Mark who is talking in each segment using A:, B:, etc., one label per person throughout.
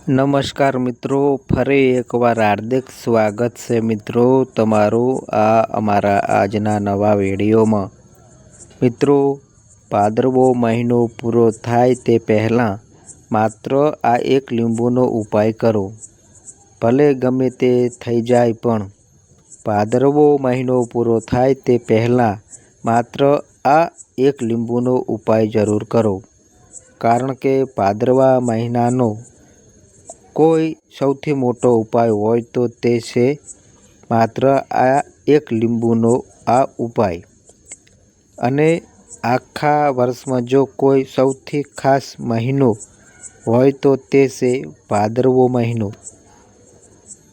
A: નમસ્કાર મિત્રો, ફરી એકવાર હાર્દિક સ્વાગત છે મિત્રો તમારું આ અમારા આજના નવા વિડીયોમાં। મિત્રો, ભાદરવો મહિનો પૂરો થાય તે પહેલાં માત્ર આ એક લીંબુનો ઉપાય કરો, ભલે ગમે તે થઈ જાય પણ ભાદરવો મહિનો પૂરો થાય તે પહેલાં માત્ર આ એક લીંબુનો ઉપાય જરૂર કરો, કારણ કે ભાદરવા મહિનાનો કોઈ સૌથી મોટો ઉપાય હોય તો તે છે માત્ર આ એક લીંબુનો આ ઉપાય। અને આખા વર્ષમાં જો કોઈ સૌથી ખાસ મહિનો હોય તો તે છે ભાદરવો મહિનો,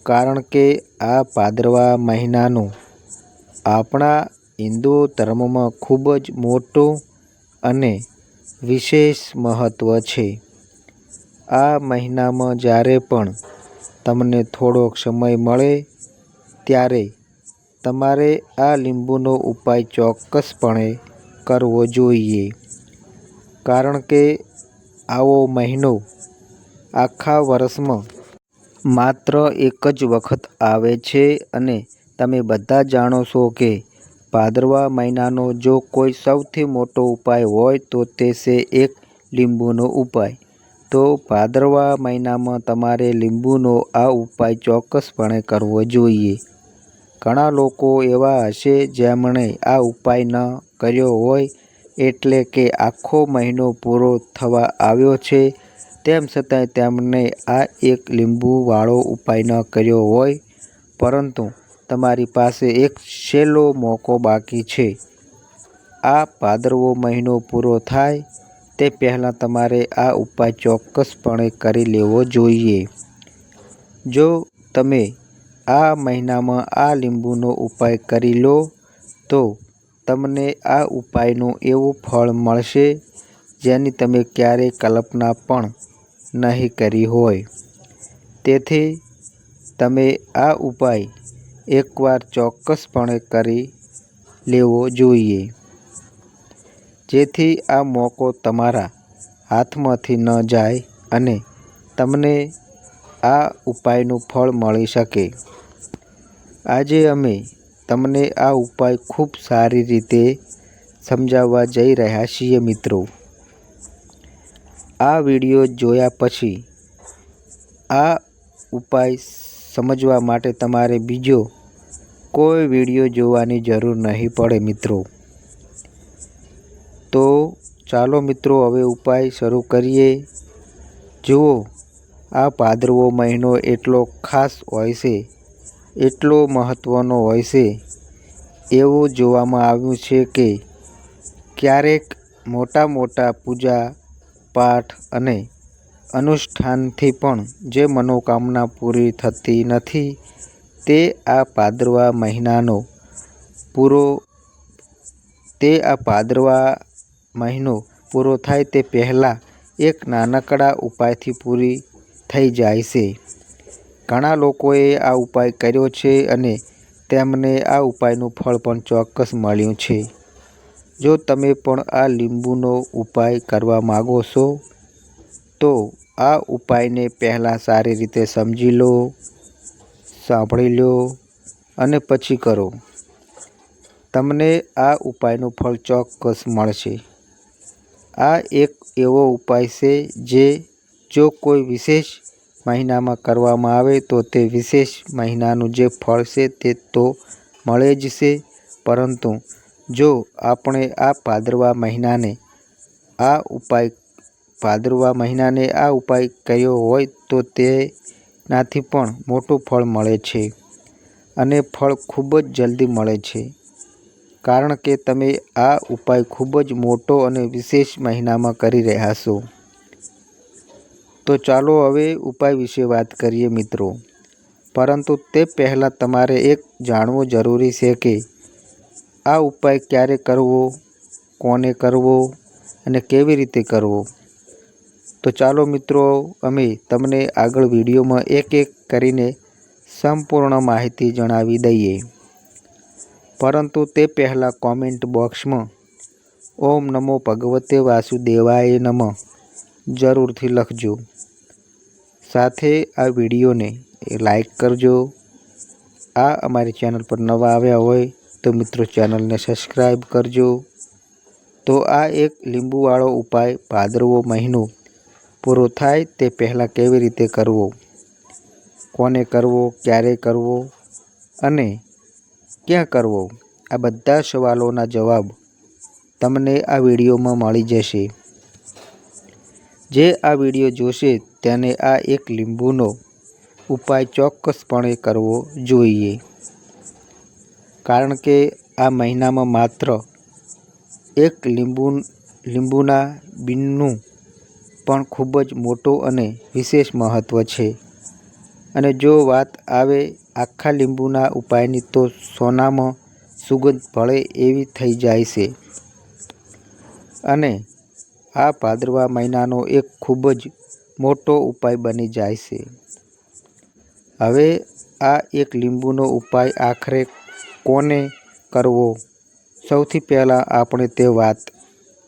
A: કારણ કે આ ભાદરવા મહિનાનું આપણા હિન્દુ ધર્મમાં ખૂબ જ મોટું અને વિશેષ મહત્ત્વ છે। આ મહિનામાં જ્યારે પણ તમને થોડોક સમય મળે ત્યારે તમારે આ લીંબુનો ઉપાય ચોક્કસપણે કરવો જોઈએ, કારણ કે આવો મહિનો આખા વર્ષમાં માત્ર એક જ વખત આવે છે। અને તમે બધા જાણો છો કે ભાદરવા મહિનાનો જો કોઈ સૌથી મોટો ઉપાય હોય તો તે છે એક લીંબુનો ઉપાય। તો ભાદરવા મહિનામાં તમારે લીંબુનો આ ઉપાય ચોક્કસપણે કરવો જોઈએ। ઘણા લોકો એવા હશે જેમણે આ ઉપાય ન કર્યો હોય, એટલે કે આખો મહિનો પૂરો થવા આવ્યો છે તેમ છતાંય તેમણે આ એક લીંબુવાળો ઉપાય ન કર્યો હોય, પરંતુ તમારી પાસે એક છેલ્લો મોકો બાકી છે। આ ભાદરવો મહિનો પૂરો થાય તે પહેલાં તમારે આ ઉપાય ચોક્કસપણે કરી લેવો જોઈએ। જો તમે આ મહિનામાં આ લીંબુનો ઉપાય કરી લો તો તમને આ ઉપાયનું એવું ફળ મળશે જેની તમે ક્યારેય કલ્પના પણ નહીં કરી હોય। તેથી તમે આ ઉપાય એકવાર ચોક્કસપણે કરી લેવો જોઈએ, જેથી આ મોકો તમારા હાથમાંથી ન જાય અને તમને આ ઉપાયનું ફળ મળી શકે। આજે અમે તમને આ ઉપાય ખૂબ સારી રીતે સમજાવવા જઈ રહ્યા છીએ। મિત્રો, આ વિડીયો જોયા પછી આ ઉપાય સમજવા માટે તમારે બીજો કોઈ વિડીયો જોવાની જરૂર નહીં પડે મિત્રો। તો ચાલો મિત્રો, હવે ઉપાય શરૂ કરીએ। જુઓ, આ ભાદરવો મહિનો એટલો ખાસ હોય છે, એટલો મહત્ત્વનો હોય છે, એવું જોવામાં આવ્યું છે કે ક્યારેક મોટા મોટા પૂજા પાઠ અને અનુષ્ઠાનથી પણ જે મનોકામના પૂરી થતી નથી, તે આ ભાદરવા મહિનો પૂરો થાય તે પહેલાં એક નાનકડા ઉપાયથી પૂરી થઈ જાય છે। ઘણા લોકોએ આ ઉપાય કર્યો છે અને તેમને આ ઉપાયનું ફળ પણ ચોક્કસ મળ્યું છે। જો તમે પણ આ લીંબુનો ઉપાય કરવા માગો છો તો આ ઉપાયને પહેલાં સારી રીતે સમજી લો, સાંભળી લો અને પછી કરો। તમને આ ઉપાયનું ફળ ચોક્કસ મળશે। આ એક એવો ઉપાય છે જે જો કોઈ વિશેષ મહિનામાં કરવામાં આવે તો તે વિશેષ મહિનાનું જે ફળ છે તે તો મળે જ છે, પરંતુ જો આપણે આ ભાદરવા મહિનાને આ ઉપાય કર્યો હોય તો તેનાથી પણ મોટું ફળ મળે છે, અને ફળ ખૂબ જ જલ્દી મળે છે, કારણ કે તમે આ ઉપાય ખૂબ જ મોટો અને વિશેષ મહિનામાં કરી રહ્યા છો। તો ચાલો હવે ઉપાય વિશે વાત કરીએ મિત્રો, પરંતુ તે પહેલાં તમારે એક જાણવું જરૂરી છે કે આ ઉપાય ક્યારે કરવો, કોને કરવો અને કેવી રીતે કરવો। તો ચાલો મિત્રો, અમે તમને આગળ વિડીયોમાં એક એક કરીને સંપૂર્ણ માહિતી જણાવી દઈએ, પરંતુ તે પહેલાં કોમેન્ટ બોક્સમાં ઓમ નમો ભગવતે વાસુદેવાય નમઃ જરૂરથી લખજો। સાથે આ વિડીયોને લાઈક કરજો. આ અમારી ચેનલ પર નવા આવ્યા હોય તો મિત્રો ચેનલને સબસ્ક્રાઈબ કરજો. તો આ એક લીંબુવાળો ઉપાય ભાદરવો મહિનો પૂરો થાય તે પહેલાં કેવી રીતે કરવો, કોને કરવો, ક્યારે કરવો અને ક્યાં કરવો, આ બધા સવાલોના જવાબ તમને આ વિડીયોમાં મળી જશે. જે આ વિડીયો જોશે તેને આ એક લીંબુનો ઉપાય ચોક્કસપણે કરવો જોઈએ. કારણ કે આ મહિનામાં માત્ર એક લીંબુના બીનનું પણ ખૂબ જ મોટું અને વિશેષ મહત્ત્વ છે. અને જો વાત આવે આખા લીંબુના ઉપાયની તો સોનામાં સુગંધ ભળે એવી થઈ જાય છે. અને આ ભાદરવા મહિનાનો એક ખૂબ જ મોટો ઉપાય બની જાય છે. હવે આ એક લીંબુનો ઉપાય આખરે કોને કરવો, સૌથી પહેલાં આપણે તે વાત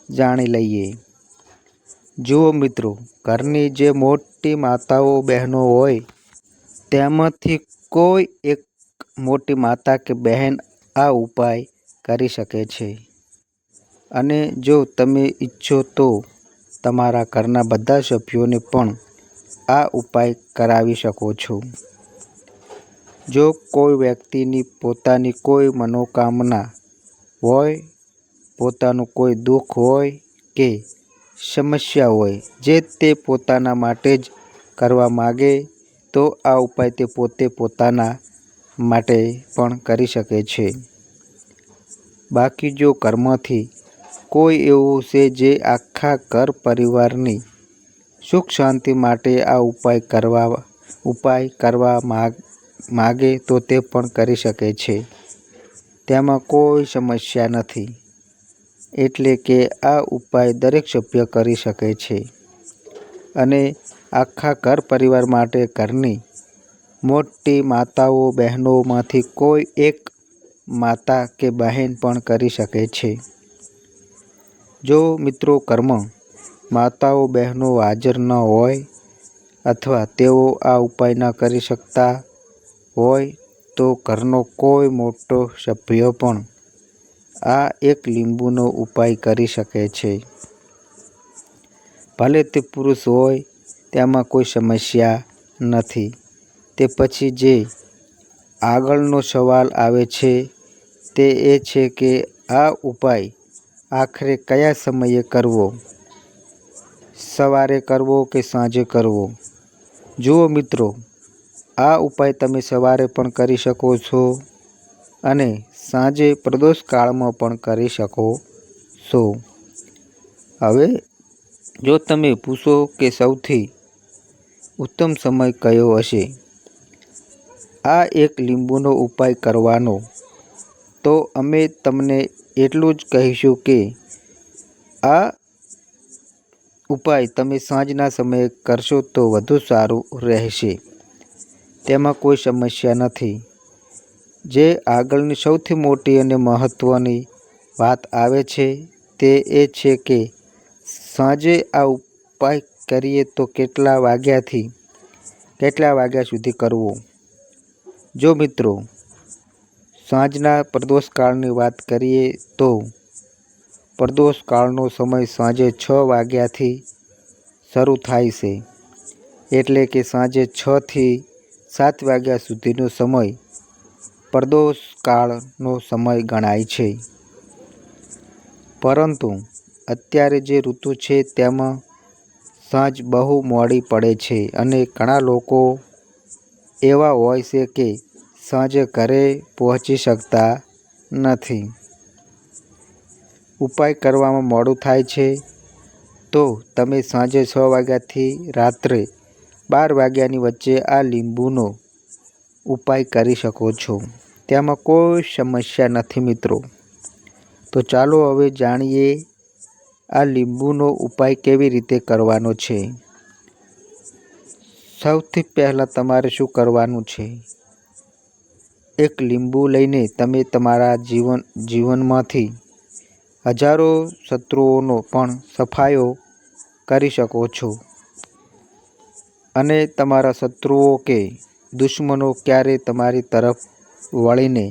A: જાણી લઈએ. જુઓ મિત્રો, ઘરની જે મોટી માતાઓ બહેનો હોય તેમાંથી કોઈ એક મોટી માતા કે બહેન આ ઉપાય કરી શકે છે. અને જો તમે ઈચ્છો તો તમારા ઘરના બધા સભ્યોને પણ આ ઉપાય કરાવી શકો છો. જો કોઈ વ્યક્તિની પોતાની કોઈ મનોકામના હોય, પોતાનું કોઈ દુઃખ હોય કે સમસ્યા હોય જે તે પોતાના માટે જ કરવા માગે તો આ ઉપાય તે પોતે પોતાના માટે પણ કરી શકે છે. બાકી જો ઘરમાંથી કોઈ એવું છે જે આખા ઘર પરિવારની સુખ શાંતિ માટે આ ઉપાય કરવા માગે તો તે પણ કરી શકે છે. તેમાં કોઈ સમસ્યા નથી. એટલે કે આ ઉપાય દરેક સભ્ય કરી શકે છે. અને આખા ઘર પરિવાર માટે ઘરની મોટી માતાઓ બહેનોમાંથી કોઈ એક માતા કે બહેન પણ કરી શકે છે. જો મિત્રો ઘરમાં માતાઓ બહેનો હાજર ન હોય અથવા તેઓ આ ઉપાય ન કરી શકતા હોય તો ઘરનો કોઈ મોટો સભ્ય પણ આ એક લીંબુનો ઉપાય કરી શકે છે. ભલે તે પુરુષ હોય, તેમાં કોઈ સમસ્યા નથી. તે પછી જે આગળનો સવાલ આવે છે તે એ છે કે આ ઉપાય આખરે કયા સમયે કરવો, સવારે કરવો કે સાંજે કરવો. જુઓ મિત્રો, આ ઉપાય તમે સવારે પણ કરી શકો છો અને સાંજે પ્રદોષ કાળમાં પણ કરી શકો છો. હવે જો તમે પૂછો કે સૌથી ઉત્તમ સમય કયો હશે આ એક લીંબુનો ઉપાય કરવાનો, તો અમે તમને એટલું જ કહીશું કે આ ઉપાય તમે સાંજના સમયે કરશો તો વધુ સારું રહેશે. તેમાં કોઈ સમસ્યા નથી. જે આગળની સૌથી મોટી અને મહત્ત્વની વાત આવે છે તે એ છે કે સાંજે આ ઉપાય કરીએ તો કેટલા વાગ્યા સુધી કરવો. જો મિત્રો સાંજના પ્રદોષકાળની વાત કરીએ તો પ્રદોષકાળનો સમય સાંજે 6 વાગ્યાથી શરૂ થાય છે. એટલે કે સાંજે 6 થી 7 વાગ્યા સુધીનો સમય પ્રદોષકાળનો સમય ગણાય છે. પરંતુ અત્યારે જે ઋતુ છે તેમાં સાંજ બહુ મોડી પડે છે અને ઘણા લોકો એવા હોય છે કે સાંજે ઘરે પહોંચી શકતા નથી. ઉપાય કરવામાં મોડું થાય છે તો તમે સાંજે 6 વાગ્યાથી રાત્રે 12 વાગ્યાની વચ્ચે આ લીંબુનો ઉપાય કરી શકો છો. તેમાં કોઈ સમસ્યા નથી મિત્રો. તો ચાલો હવે જાણીએ આ લીંબુનો ઉપાય કેવી રીતે કરવાનો છે. સૌથી પહેલાં તમારે શું કરવાનું છે, એક લીંબુ લઈને તમે તમારા જીવનમાંથી હજારો શત્રુઓનો પણ સફાયો કરી શકો છો. અને તમારા શત્રુઓ કે દુશ્મનો ક્યારેય તમારી તરફ વળીને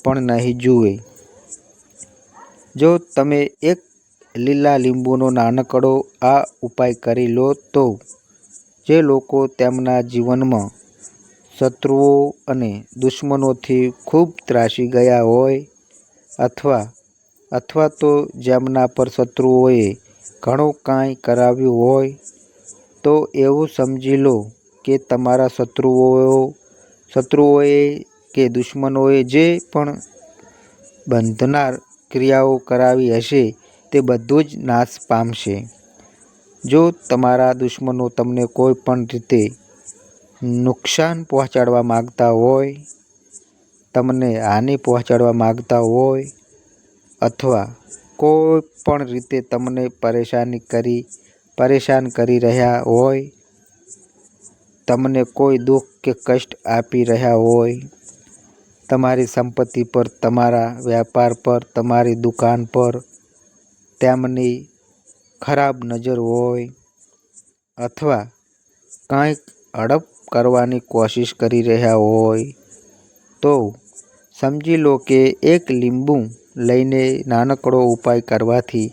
A: પણ નહીં જુએ. જો તમે એક લીલા લીંબુનો નાનકડો આ ઉપાય કરી લો તો જે લોકો તેમના જીવનમાં શત્રુઓ અને દુશ્મનોથી ખૂબ ત્રાસી ગયા હોય અથવા તો જેમના પર શત્રુઓએ ઘણું કાંઈ કરાવ્યું હોય, તો એવું સમજી લો કે તમારા શત્રુઓએ કે દુશ્મનોએ જે પણ બંધનાર ક્રિયાઓ કરાવી હશે તે બધું જ નાશ પામશે. જો તમારા દુશ્મનો તમને કોઈ પણ રીતે નુકસાન પહોંચાડવા માગતા હોય, તમને હાનિ પહોંચાડવા માગતા હોય અથવા કોઈ પણ રીતે તમને પરેશાન કરી રહ્યા હોય, તમને કોઈ દુઃખ કે કષ્ટ આપી રહ્યા હોય, તમારી સંપત્તિ પર, તમારા વ્યાપાર પર, તમારી દુકાન પર તેમની ખરાબ નજર હોય અથવા કંઈક હડપ કરવાની કોશિશ કરી રહ્યા હોય, તો સમજી લો કે એક લીંબુ લઈને નાનકડો ઉપાય કરવાથી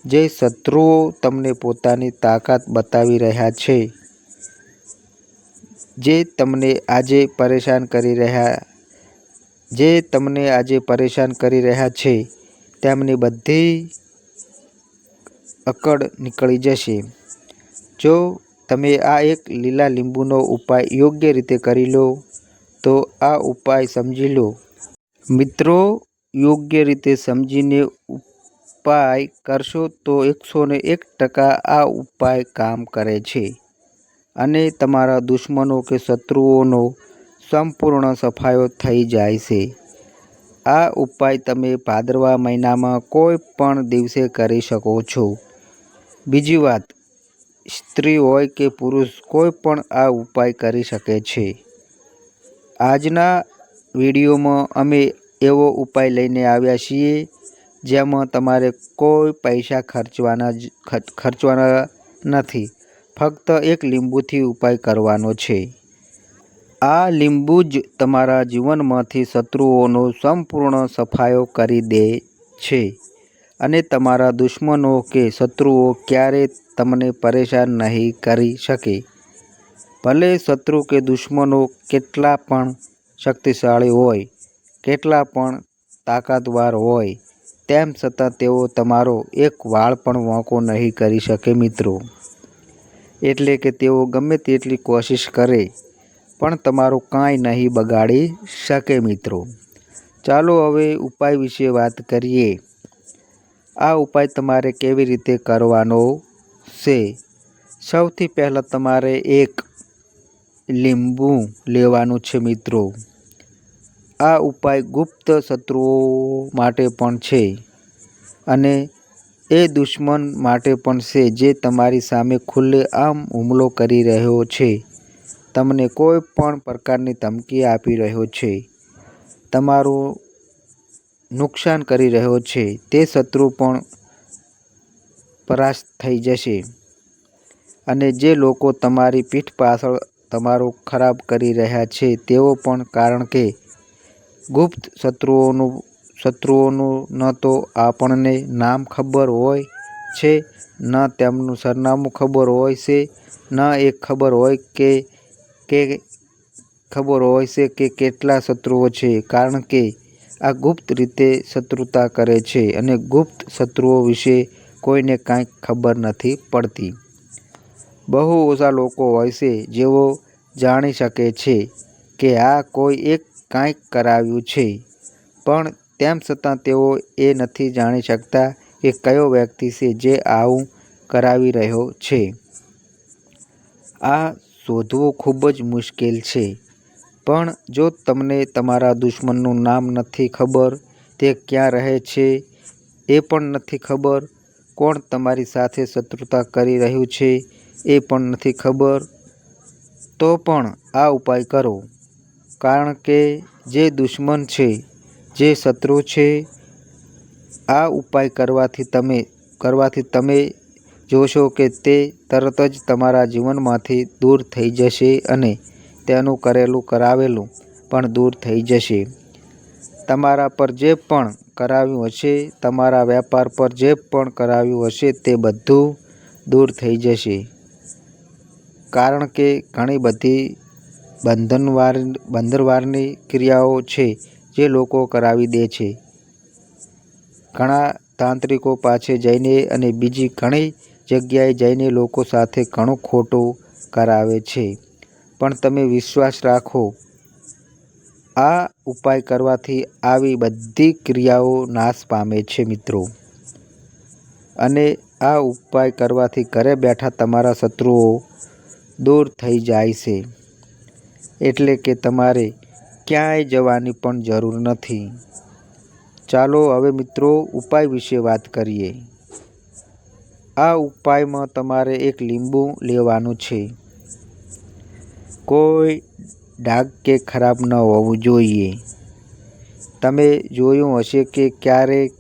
A: જે શત્રુઓ તમને પોતાની તાકાત બતાવી રહ્યા છે, જે તમને આજે પરેશાન કરી રહ્યા છે, તેમની બધી અકડ નીકળી જશે. જો તમે આ એક લીલા લીંબુનો ઉપાય યોગ્ય રીતે કરી લો તો આ ઉપાય સમજી લો. મિત્રો, યોગ્ય રીતે સમજીને ઉપાય કરશો તો 101% આ ઉપાય કામ કરે છે અને તમારા દુશ્મનો કે શત્રુઓનો સંપૂર્ણ સફાયો થઈ જાય છે. આ ઉપાય તમે ભાદરવા મહિનામાં કોઈ પણ દિવસે કરી શકો છો. બીજી વાત, સ્ત્રી હોય કે પુરુષ કોઈ પણ આ ઉપાય કરી શકે છે. આજના વિડીયોમાં અમે એવો ઉપાય લઈને આવ્યા છીએ જેમાં તમારે કોઈ પૈસા ખર્ચવાના નથી. ફક્ત એક લીંબુથી ઉપાય કરવાનો છે. આ લીંબુ જ તમારા જીવનમાંથી શત્રુઓનો સંપૂર્ણ સફાયો કરી દે છે અને તમારા દુશ્મનો કે શત્રુઓ ક્યારેય તમને પરેશાન નહીં કરી શકે. ભલે શત્રુ કે દુશ્મનો કેટલા પણ શક્તિશાળી હોય, કેટલા પણ તાકાતવાર હોય, તેમ છતાં તેઓ તમારો એક વાળ પણ વાંકો નહીં કરી શકે મિત્રો. એટલે કે તેઓ ગમે તેટલી કોશિશ કરે પણ તમારું કાંઈ નહીં બગાડી શકે મિત્રો. ચાલો હવે ઉપાય વિશે વાત કરીએ. આ ઉપાય તમારે કેવી રીતે કરવાનો છે? સૌથી પહેલાં તમારે એક લીંબુ લેવાનું છે મિત્રો. આ ઉપાય ગુપ્ત શત્રુઓ માટે પણ છે અને એ દુશ્મન માટે પણ છે જે તમારી સામે ખુલ્લેઆમ હુમલો કરી રહ્યો છે, તમને કોઈ પણ પ્રકારની ધમકી આપી રહ્યો છે, તમારું નુકસાન કરી રહ્યો છે. તે શત્રુ પણ પરાસ્ત થઈ જશે અને જે લોકો તમારી પીઠ પાછળ તમારું ખરાબ કરી રહ્યા છે તેઓ પણ, કારણ કે ગુપ્ત શત્રુઓનું ન તો આપણને નામ ખબર હોય છે, ન તેમનું સરનામું ખબર હોય છે, ન એ ખબર હોય કે કેટલા શત્રુઓ છે, કારણ કે આ ગુપ્ત રીતે શત્રુતા કરે છે અને ગુપ્ત શત્રુઓ વિશે કોઈને કાંઈ ખબર નથી પડતી. બહુ ઓછા લોકો હોય છે જેઓ જાણી શકે છે કે આ કોઈ એક કાંઈક કરાવ્યું છે, પણ તેમ છતાં તેઓ એ નથી જાણી શકતા કે કયો વ્યક્તિ છે જે આવું કરાવી રહ્યો છે. આ શોધવું ખૂબ જ મુશ્કેલ છે. પણ જો તમને તમારા દુશ્મનનું નામ નથી ખબર, તે ક્યાં રહે છે એ પણ નથી ખબર, કોણ તમારી સાથે શત્રુતા કરી રહ્યું છે એ પણ નથી ખબર, તો પણ આ ઉપાય કરો. કારણ કે જે દુશ્મન છે, જે શત્રુ છે, આ ઉપાય કરવાથી તમે જોશો કે તે તરત જ તમારા જીવનમાંથી દૂર થઈ જશે અને તેનું કરેલું કરાવેલું પણ દૂર થઈ જશે. તમારા પર જે પણ કરાવ્યું હશે, તમારા વેપાર પર જે પણ કરાવ્યું હશે તે બધું દૂર થઈ જશે. કારણ કે ઘણી બધી બંધનવારની ક્રિયાઓ છે જે લોકો કરાવી દે છે. ઘણા તાંત્રિકો પાસે જઈને અને બીજી ઘણી જગ્યાએ જઈને લોકો સાથે ઘણું ખોટું કરાવે છે. પણ તમે વિશ્વાસ રાખો, આ ઉપાય કરવાથી આવી બધી ક્રિયાઓ નાશ પામે છે મિત્રો. અને આ ઉપાય કરવાથી ઘરે બેઠા તમારા શત્રુઓ દૂર થઈ જાય છે. એટલે કે તમારે ક્યાંય જવાની પણ જરૂર નથી. ચાલો હવે મિત્રો ઉપાય વિશે વાત કરીએ. આ ઉપાયમાં તમારે એક લીંબુ લેવાનું છે. કોઈ ડાઘ કે ખરાબ ન હોવું જોઈએ. તમે જોયું હશે કે ક્યારેક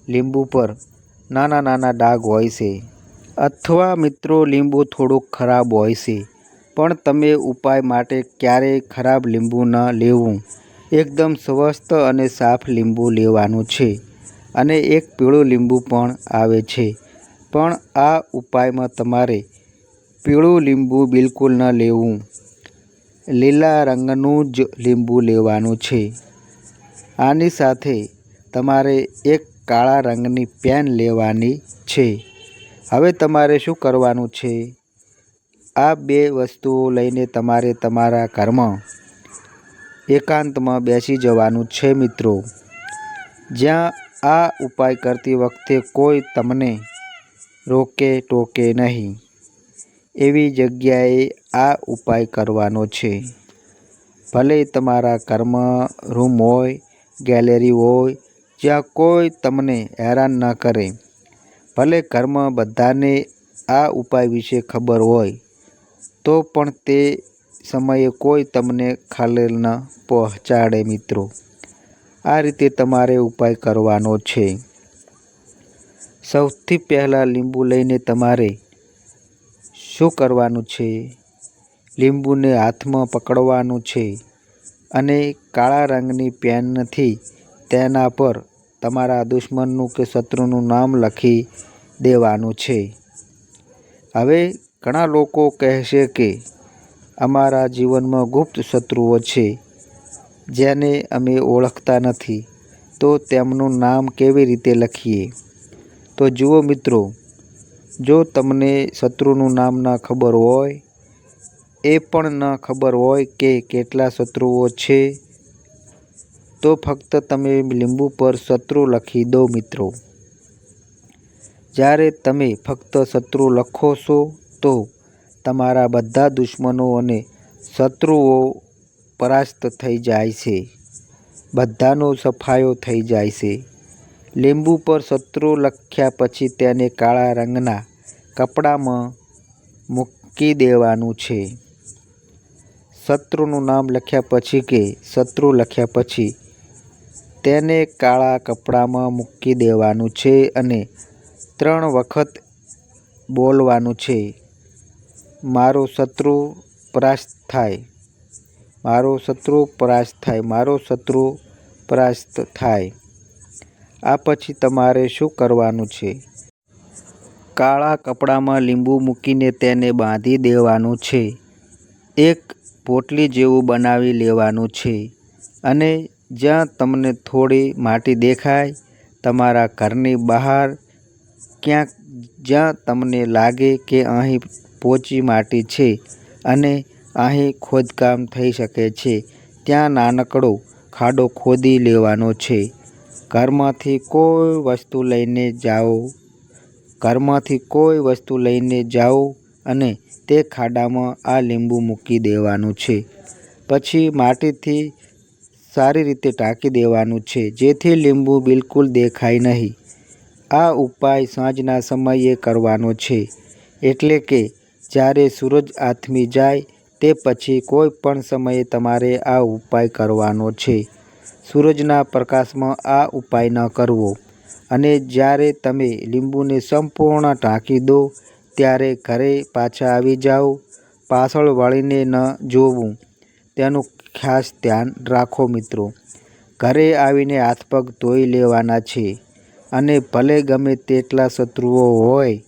A: લીંબુ પર નાના નાના ડાઘ હોય છે, અથવા મિત્રો લીંબુ થોડુંક ખરાબ હોય છે. પણ તમે ઉપાય માટે ક્યારેય ખરાબ લીંબુ ન લેવું. એકદમ સ્વસ્થ અને સાફ લીંબુ લેવાનું છે. અને એક પીળું લીંબુ પણ આવે છે. પણ આ ઉપાયમાં તમારે પીળું લીંબુ બિલકુલ ન લેવું. લીલા રંગનું જ લીંબુ લેવાનું છે. આની સાથે તમારે એક કાળા રંગની પેન લેવાની છે. હવે તમારે શું કરવાનું છે? આ બે વસ્તુઓ લઈને તમારે તમારા ઘરમાં એકાંતમાં બેસી જવાનું છે મિત્રો. જ્યાં આ ઉપાય કરતી વખતે કોઈ તમને રોકે ટોકે નહીં. એવી જગ્યાએ આ ઉપાય કરવાનો છે. ભલે તમારા ઘરમાં રૂમ હોય, ગેલેરી હોય, જ્યાં કોઈ તમને હેરાન ન કરે. ભલે ઘરમાં બધાને આ ઉપાય વિશે ખબર હોય, તો પણ તે સમયે કોઈ તમને ખલેલ ન પહોંચાડે મિત્રો. આ રીતે તમારે ઉપાય કરવાનો છે. સૌથી પહેલાં લીંબુ લઈને તમારે શું કરવાનું છે? લીંબુને હાથમાં પકડવાનું છે અને કાળા રંગની પેનથી તેના પર તમારા દુશ્મનનું કે શત્રુનું નામ લખી દેવાનું છે. હવે ઘણા લોકો કહેશે કે અમારા જીવનમાં ગુપ્ત શત્રુઓ છે જેને અમે ઓળખતા નથી, તો તેમનું નામ કેવી રીતે લખીએ? તો જુઓ મિત્રો, જો તમને શત્રુનું નામ ન ખબર હોય, એ પણ ન ખબર હોય કે કેટલા શત્રુઓ છે, તો ફક્ત તમે લીંબુ પર શત્રુ લખી દો મિત્રો. જ્યારે તમે ફક્ત શત્રુ લખો છો તો તમારા બધા દુશ્મનો અને શત્રુઓ પરાસ્ત થઈ જાય છે. બધાનો સફાયો થઈ જાય છે. લીંબુ પર શત્રુ લખ્યા પછી તેને કાળા રંગના કપડામાં મૂકી દેવાનું છે. શત્રુનું નામ લખ્યા પછી કે શત્રુ લખ્યા પછી તેને કાળા કપડામાં મૂકી દેવાનું છે અને 3 વખત બોલવાનું છે, મારો શત્રુ પરાસ્ત થાય, મારો શત્રુ પરાસ્ત થાય, મારો શત્રુ પરાસ્ત થાય. આ પછી તમારે શું કરવાનું છે? કાળા કપડામાં લીંબુ મૂકીને તેને બાંધી દેવાનું છે. એક પોટલી જેવું બનાવી લેવાનું છે અને જ્યાં તમને થોડી માટી દેખાય, તમારા ઘરની બહાર ક્યાંક જ્યાં તમને લાગે કે અહીં પોચી માટી છે અને અહીં ખોદકામ થઈ શકે છે, ત્યાં નાનકડો ખાડો ખોદી લેવાનો છે. ઘરમાંથી કોઈ વસ્તુ લઈને જાઓ અને તે ખાડામાં આ લીંબુ મૂકી દેવાનું છે. પછી માટીથી સારી રીતે ઢાંકી દેવાનું છે, જેથી લીંબુ બિલકુલ દેખાય નહીં. આ ઉપાય સાંજના સમયે કરવાનો છે. એટલે કે જ્યારે સૂરજ આથમી જાય તે પછી કોઈ પણ સમયે તમારે આ ઉપાય કરવાનો છે. સૂરજના પ્રકાશમાં આ ઉપાય ન કરવો. અને જ્યારે તમે લીંબુને સંપૂર્ણ ઢાંકી દો ત્યારે ઘરે પાછા આવી જાઓ. પાછળ વળીને ન જોવું, તેનું ખાસ ધ્યાન રાખો મિત્રો. ઘરે આવીને હાથ પગ ધોઈ લેવાના છે અને ભલે ગમે તેટલા શત્રુઓ હોય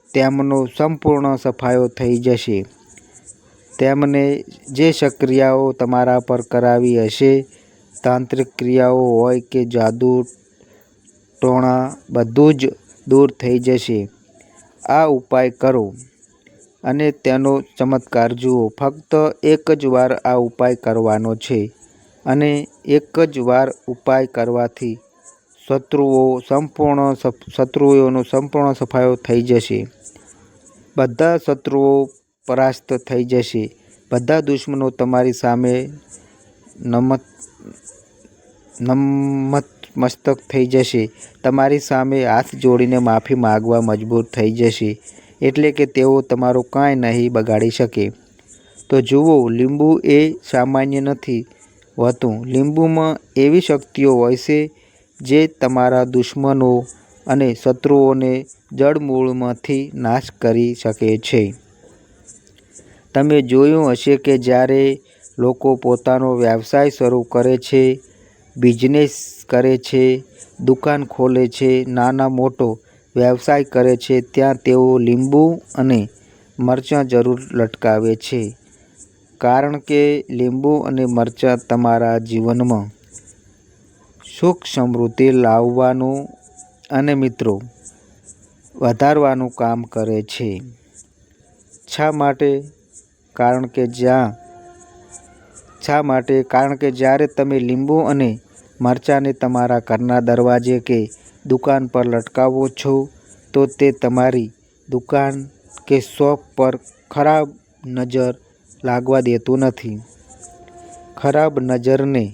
A: તેમનો સંપૂર્ણ સફાયો થઈ જશે. તેમને જે ક્રિયાઓ તમારા પર કરાવી હશે, તાંત્રિક ક્રિયાઓ હોય કે જાદુ ટોણા, બધું જ દૂર થઈ જશે. આ ઉપાય કરો અને તેનો ચમત્કાર જુઓ. ફક્ત એક જ વાર આ ઉપાય કરવાનો છે અને એક જ વાર ઉપાય કરવાથી શત્રુઓનો સંપૂર્ણ સફાયો થઈ જશે. બધા શત્રુઓ પરાસ્ત થઈ જશે. બધા દુશ્મનો તમારી સામે નતમસ્તક થઈ જશે. તમારી સામે હાથ જોડીને માફી માંગવા મજબૂર થઈ જશે. એટલે કે તેઓ તમારું કાંઈ નહીં બગાડી શકે. તો જુઓ, લીંબુ એ સામાન્ય નથી હોતું. લીંબુમાં એવી શક્તિઓ હોય છે જે તમારા દુશ્મનો અને શત્રુઓને જડમૂળમાંથી નાશ કરી શકે છે. તમે જોયું હશે કે જ્યારે લોકો પોતાનો વ્યવસાય શરૂ કરે છે, બિઝનેસ કરે છે, દુકાન ખોલે છે, નાના મોટો વ્યવસાય કરે છે, ત્યાં તેઓ લીંબુ અને મરચાં જરૂર લટકાવે છે. કારણ કે લીંબુ અને મરચાં તમારા જીવનમાં સુખ સમૃદ્ધિ લાવવાનું અને મિત્રો વધારવાનું કામ કરે છે. શા માટે? કારણ કે જ્યારે તમે લીંબુ અને મરચાંને તમારા ઘરના દરવાજે કે દુકાન પર લટકાવો છો તો તે તમારી દુકાન કે શોપ પર ખરાબ નજર લાગવા દેતું નથી. ખરાબ નજરને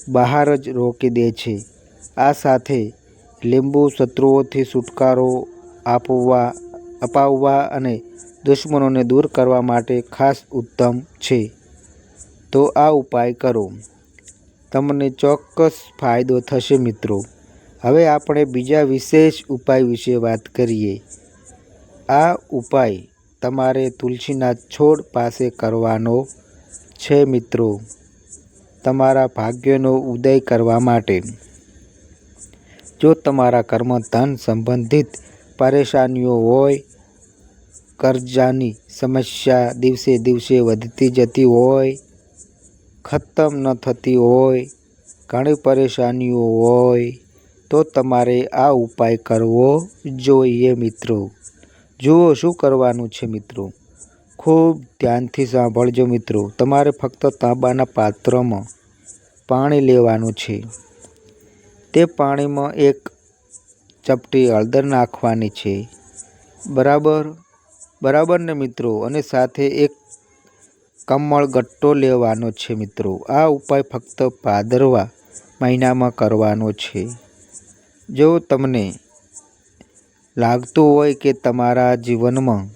A: બહાર જ રોકી દે છે. આ સાથે લીંબુ શત્રુઓથી છુટકારો અપાવવા અને દુશ્મનોને દૂર કરવા માટે ખાસ ઉત્તમ છે. તો આ ઉપાય કરો, તમને ચોક્કસ ફાયદો થશે મિત્રો. હવે આપણે બીજા વિશેષ ઉપાય વિશે વાત કરીએ. આ ઉપાય તમારે તુલસીના છોડ પાસે કરવાનો છે મિત્રો, તમારા ભાગ્યનો ઉદય કરવા માટે. જો તમારા ઘરમાં ધન સંબંધિત પરેશાનીઓ હોય, કર્જાની સમસ્યા દિવસે દિવસે વધતી જતી હોય, ખતમ ન થતી હોય, ઘણી પરેશાનીઓ હોય, તો તમારે આ ઉપાય કરવો જોઈએ મિત્રો. જુઓ શું કરવાનું છે મિત્રો. ખૂબ ધ્યાનથી સાંભળજો મિત્રો. તમારે ફક્ત તાંબાના પાત્રમાં પાણી લેવાનું છે. તે પાણીમાં એક ચપટી હળદર નાખવાની છે. બરાબર ને મિત્રો? અને સાથે એક કમળગટ્ટો લેવાનો છે મિત્રો. આ ઉપાય ફક્ત ભાદરવા મહિનામાં કરવાનો છે. જો તમને લાગતું હોય કે તમારા જીવનમાં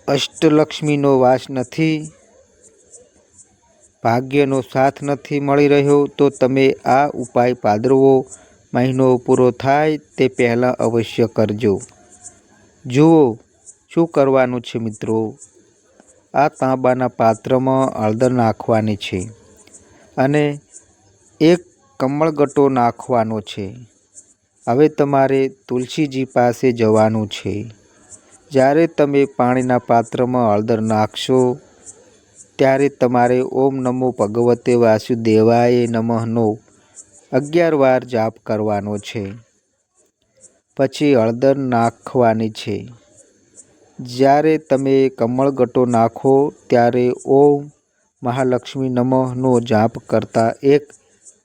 A: અષ્ટલક્ષ્મીનો વાસ નથી, ભાગ્યનો સાથ નથી મળી રહ્યો, તો તમે આ ઉપાય ભાદરવો મહિનો પૂરો થાય તે પહેલાં અવશ્ય કરજો. જુઓ શું કરવાનું છે મિત્રો. આ તાંબાના પાત્રમાં હળદર નાખવાની છે અને એક કમળગટ્ટો નાખવાનો છે. હવે તમારે તુલસીજી પાસે જવાનું છે. જ્યારે તમે પાણીના પાત્રમાં હળદર નાખશો ત્યારે તમારે ઓમ નમો ભગવતે વાસુદેવાય નમઃનો 11 વાર જાપ કરવાનો છે. પછી હળદર નાખવાની છે. જ્યારે તમે કમળગટ્ટો નાખો ત્યારે ઓમ મહાલક્ષ્મી નમઃનો જાપ કરતા એક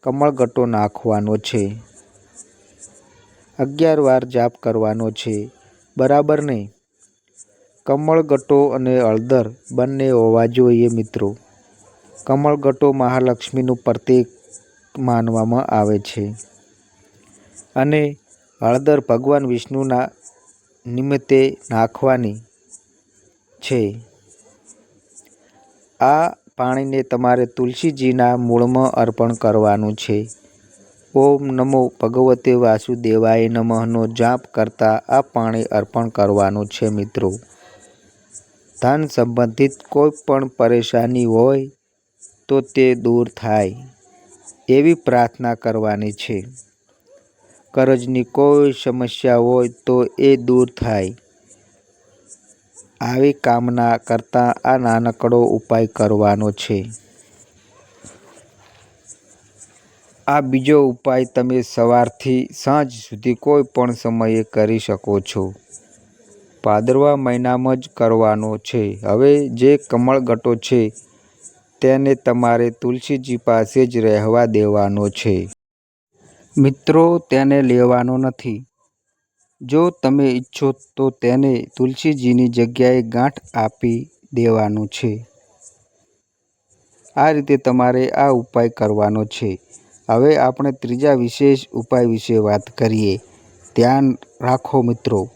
A: કમળગટ્ટો નાખવાનો છે. 11 વાર જાપ કરવાનો છે. બરાબર ને? કમળગટ્ટો અને હળદર બંને હોવા જોઈએ મિત્રો. કમળગટ્ટો મહાલક્ષ્મીનું પ્રતીક માનવામાં આવે છે અને હળદર ભગવાન વિષ્ણુના નિમિત્તે નાખવાની છે. આ પાણીને તમારે તુલસીજીના મૂળમાં અર્પણ કરવાનું છે. ઓમ નમો ભગવતે વાસુદેવાય નમઃનો જાપ કરતા આ પાણી અર્પણ કરવાનું છે મિત્રો. ધન સંબંધિત કોઈ પણ પરેશાની હોય તો તે દૂર થાય એવી પ્રાર્થના કરવાની છે. કરજની કોઈ સમસ્યા હોય તો એ દૂર થાય આવી કામના કરતા આ નાનકડો ઉપાય કરવાનો છે. આ બીજો ઉપાય તમે સવારથી સાંજ સુધી કોઈ પણ સમયે કરી શકો છો. ભાદરવા મહિનામાં જ કરવાનો છે. હવે જે કમળગટ્ટો છે તેને તમારે તુલસીજી પાસે જ રહેવા દેવાનો છે. મિત્રો તેને લેવાનો નથી. જો તમે ઈચ્છો તો તેને તુલસીજીની જગ્યાએ ગાંઠ આપી દેવાનું છે. આ રીતે તમારે આ ઉપાય કરવાનો છે. હવે આપણે ત્રીજા વિશેષ ઉપાય વિશે વાત કરીએ. ધ્યાન રાખો મિત્રો,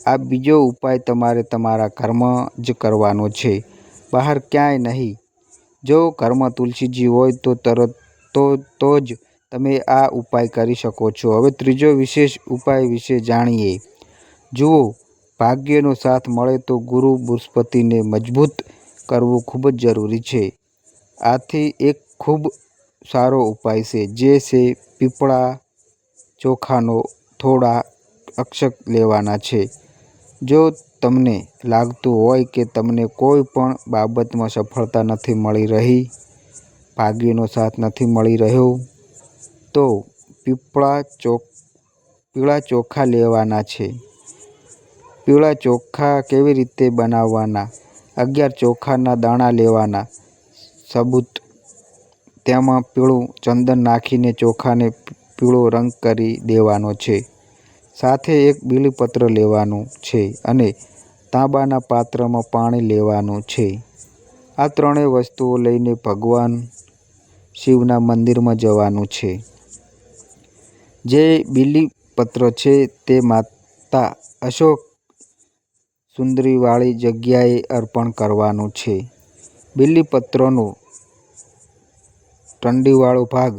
A: આ બીજો ઉપાય તમારે તમારા ઘરમાં જ કરવાનો છે, બહાર ક્યાંય નહીં. જો ઘરમાં તુલસીજી હોય તો જ તમે આ ઉપાય કરી શકો છો. હવે ત્રીજો વિશેષ ઉપાય વિશે જાણીએ. જુઓ, ભાગ્યનો સાથ મળે તો ગુરુ બૃહસ્પતિને મજબૂત કરવું ખૂબ જ જરૂરી છે. આથી એક ખૂબ સારો ઉપાય છે, જે છે પીપળા ચોખાનો થોડા અક્ષત લેવાના છે. જો તમને લાગતું હોય કે તમને કોઈ પણ બાબતમાં સફળતા નથી મળી રહી, ભાગ્યનો સાથ નથી મળી રહ્યો, તો પીળા ચોખા લેવાના છે. પીળા ચોખા કેવી રીતે બનાવવાના? 11 ચોખાના દાણા લેવાના સાબુત. તેમાં પીળું ચંદન નાખીને ચોખાને પીળો રંગ કરી દેવાનો છે. સાથે એક બીલીપત્ર લેવાનું છે અને તાંબાના પાત્રમાં પાણી લેવાનું છે. આ ત્રણેય વસ્તુઓ લઈને ભગવાન શિવના મંદિરમાં જવાનું છે. જે બીલીપત્ર છે તે માતા અશોક સુંદરીવાળી જગ્યાએ અર્પણ કરવાનું છે. બીલીપત્રનો ટંડીવાળો ભાગ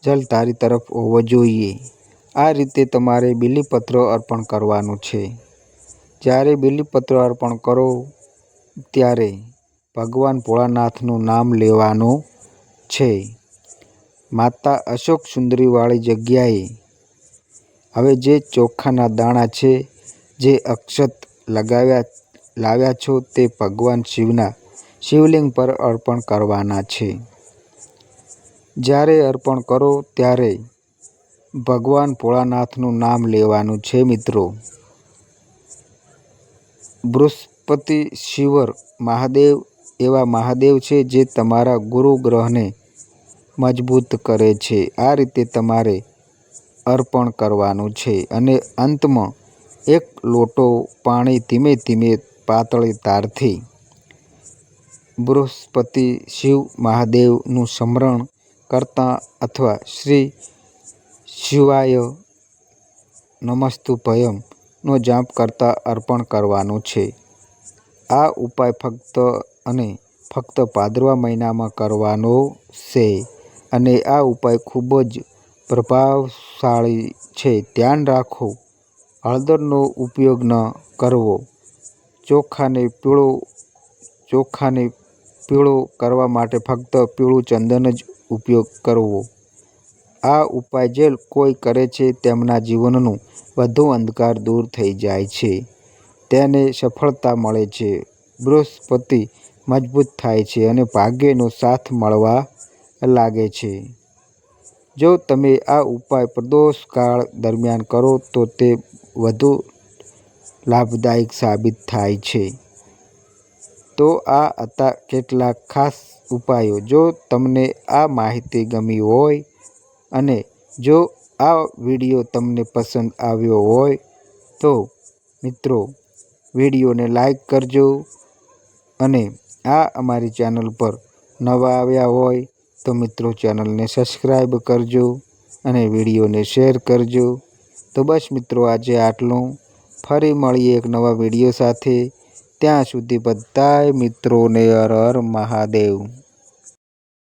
A: જલધારી તરફ હોવો જોઈએ. આ રીતે તમારે બીલીપત્ર અર્પણ કરવાનું છે. જ્યારે બીલીપત્ર અર્પણ કરો ત્યારે ભગવાન ભોળાનાથનું નામ લેવાનું છે. માતા અશોક સુંદરીવાળી જગ્યાએ. હવે જે ચોખાના દાણા છે, જે અક્ષત લાવ્યા છો તે ભગવાન શિવના શિવલિંગ પર અર્પણ કરવાના છે. જ્યારે અર્પણ કરો ત્યારે ભગવાન ભોળાનાથનું નામ લેવાનું છે મિત્રો. બૃહસ્પતિશ્વર મહાદેવ એવા મહાદેવ છે જે તમારા ગુરુ ગ્રહને મજબૂત કરે છે. આ રીતે તમારે અર્પણ કરવાનું છે અને અંતમાં એક લોટો પાણી ધીમે ધીમે પાતળી ધારથી બૃહસ્પતિ શિવ મહાદેવનું સ્મરણ કરતા અથવા શ્રી શિવાય નમસ્તુભયમ નો જાપ કરતા અર્પણ કરવાનું છે. આ ઉપાય ફક્ત અને ફક્ત ભાદરવા મહિનામાં કરવાનો છે અને આ ઉપાય ખૂબ જ પ્રભાવશાળી છે. ધ્યાન રાખો, હળદરનો ઉપયોગ ન કરવો. ચોખાને પીળો કરવા માટે ફક્ત પીળું ચંદન જ ઉપયોગ કરવો. આ ઉપાય જે કોઈ કરે છે તેમના જીવનનું બધું અંધકાર દૂર થઈ જાય છે. તેને સફળતા મળે છે, બૃહસ્પતિ મજબૂત થાય છે અને ભાગ્યનો સાથ મળવા લાગે છે. જો તમે આ ઉપાય પ્રદોષ કાળ દરમિયાન કરો તો તે વધુ લાભદાયક સાબિત થાય છે. તો આ હતા કેટલાક ખાસ ઉપાયો. જો તમને આ માહિતી ગમી હોય અને જો આ વિડીયો તમને પસંદ આવ્યો હોય તો મિત્રો વિડીયોને લાઈક કરજો અને આ અમારી ચેનલ પર નવા આવ્યા હોય તો મિત્રો ચેનલને સબસ્ક્રાઈબ કરજો અને વિડીયોને શેર કરજો. તો બસ મિત્રો આજે આટલું. ફરી મળીએ એક નવા વિડીયો સાથે. ત્યાં સુધી બધાય મિત્રોને હર હર મહાદેવ.